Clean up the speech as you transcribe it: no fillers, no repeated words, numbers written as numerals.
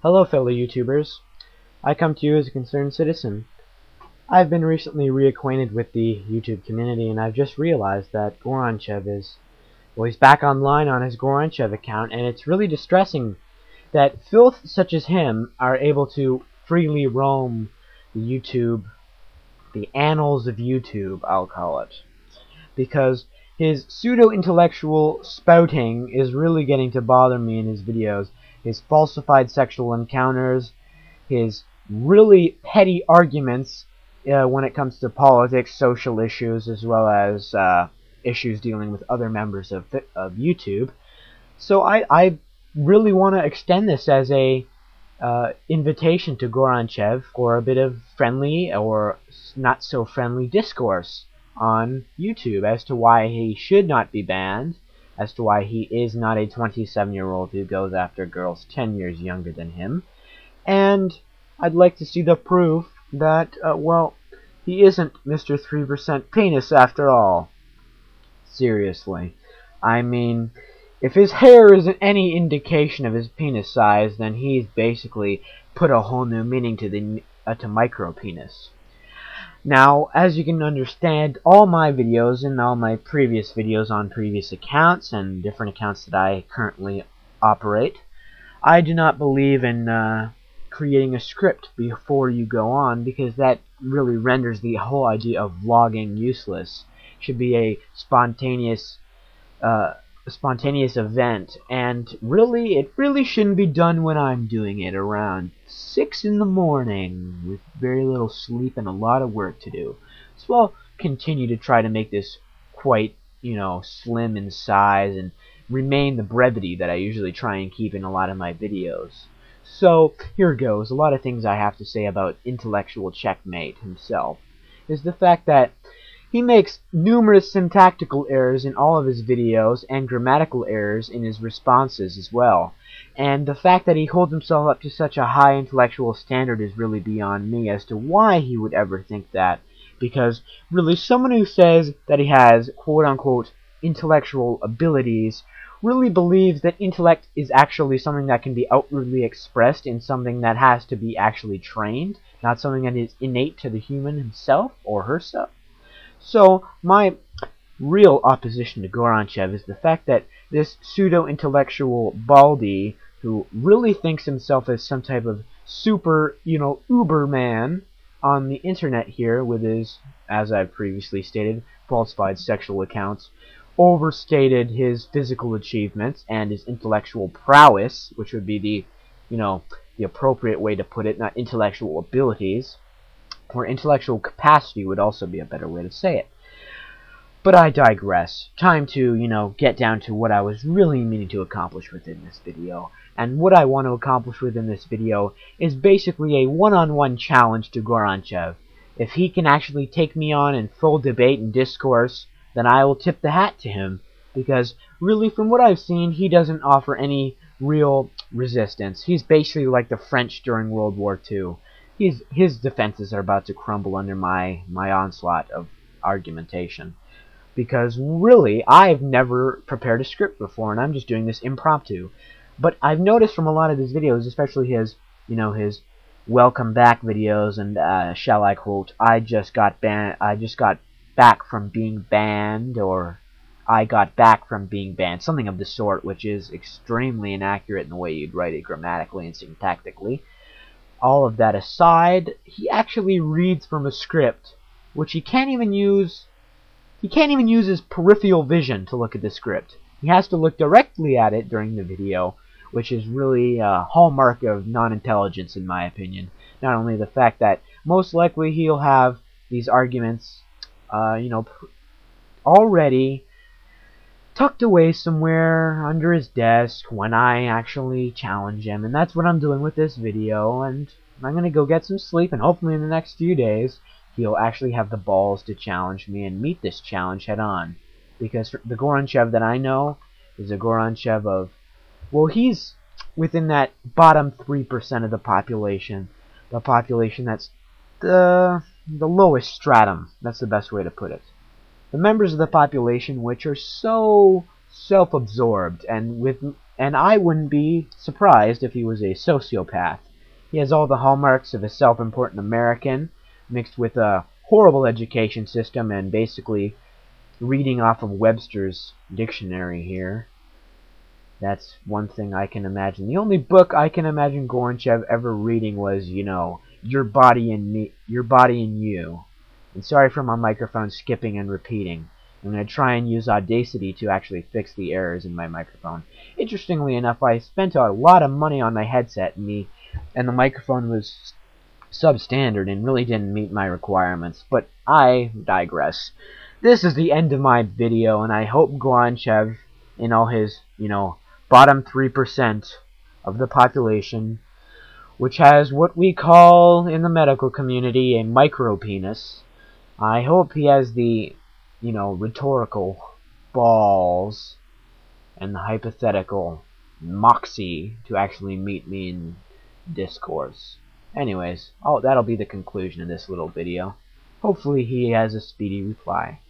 Hello fellow YouTubers. I come to you as a concerned citizen. I've been recently reacquainted with the YouTube community, and I've just realized that he's back online on his Goronchev account, and it's really distressing that filth such as him are able to freely roam the annals of YouTube, I'll call it. Because his pseudo-intellectual spouting is really getting to bother me in his videos. His falsified sexual encounters, his really petty arguments when it comes to politics, social issues, as well as issues dealing with other members of YouTube. So I really want to extend this as a invitation to Goronchev for a bit of friendly or not so friendly discourse on YouTube as to why he should not be banned, as to why he is not a 27-year-old who goes after girls 10 years younger than him. And I'd like to see the proof that, well, he isn't Mr. 3% penis after all. Seriously. I mean, if his hair isn't any indication of his penis size, then he's basically put a whole new meaning to micro penis. Now, as you can understand, all my videos and all my previous videos on previous accounts and different accounts that I currently operate, I do not believe in creating a script before you go on, because that really renders the whole idea of vlogging useless. It should be a spontaneous event, and it really shouldn't be done when I'm doing it around 6 in the morning with very little sleep and a lot of work to do. So I'll continue to try to make this quite, slim in size and remain the brevity that I usually try and keep in a lot of my videos. So here goes. A lot of things I have to say about Intellectual Checkmate himself is the fact that he makes numerous syntactical errors in all of his videos and grammatical errors in his responses as well. And the fact that he holds himself up to such a high intellectual standard is really beyond me as to why he would ever think that. Because really, someone who says that he has quote-unquote intellectual abilities really believes that intellect is actually something that can be outwardly expressed in something that has to be actually trained, not something that is innate to the human himself or herself. So, my real opposition to Goronchev is the fact that this pseudo-intellectual baldy, who really thinks himself as some type of super, uberman on the internet here with his, as I've previously stated, falsified sexual accounts, overstated his physical achievements and his intellectual prowess, which would be the appropriate way to put it, not intellectual abilities, or intellectual capacity would also be a better way to say it. But I digress. Time to, get down to what I was really meaning to accomplish within this video. And what I want to accomplish within this video is basically a one-on-one challenge to Goronchev. If he can actually take me on in full debate and discourse, then I will tip the hat to him. Because, really, from what I've seen, he doesn't offer any real resistance. He's basically like the French during World War II. His defenses are about to crumble under my onslaught of argumentation. Because really, I've never prepared a script before, and I'm just doing this impromptu. But I've noticed from a lot of his videos, especially his welcome back videos, and shall I quote, I just got back from being banned, or I got back from being banned, something of the sort, which is extremely inaccurate in the way you'd write it grammatically and syntactically. All of that aside, he actually reads from a script, which he can't even use his peripheral vision to look at the script. He has to look directly at it during the video, which is really a hallmark of non-intelligence in my opinion. Not only the fact that most likely he'll have these arguments, already tucked away somewhere under his desk when I actually challenge him, and that's what I'm doing with this video. And I'm gonna go get some sleep, and hopefully in the next few days he'll actually have the balls to challenge me and meet this challenge head on. Because the Goronchev that I know is a Goronchev of, well, he's within that bottom 3% of the population that's the lowest stratum. That's the best way to put it. The members of the population which are so self-absorbed and with and I wouldn't be surprised if he was a sociopath. He has all the hallmarks of a self-important American, mixed with a horrible education system and basically reading off of Webster's dictionary here. That's one thing I can imagine. The only book I can imagine Goronchev ever reading was, you know, Your Body and Me, Your Body and You. And sorry for my microphone skipping and repeating. I'm going to try and use Audacity to actually fix the errors in my microphone. Interestingly enough, I spent a lot of money on my headset, and the microphone was substandard and really didn't meet my requirements. But I digress. This is the end of my video, and I hope Goronchev, in all his, you know, bottom 3% of the population, which has what we call in the medical community a micropenis, I hope he has the, you know, rhetorical balls and the hypothetical moxie to actually meet me in discourse. Anyways, that'll be the conclusion of this little video. Hopefully he has a speedy reply.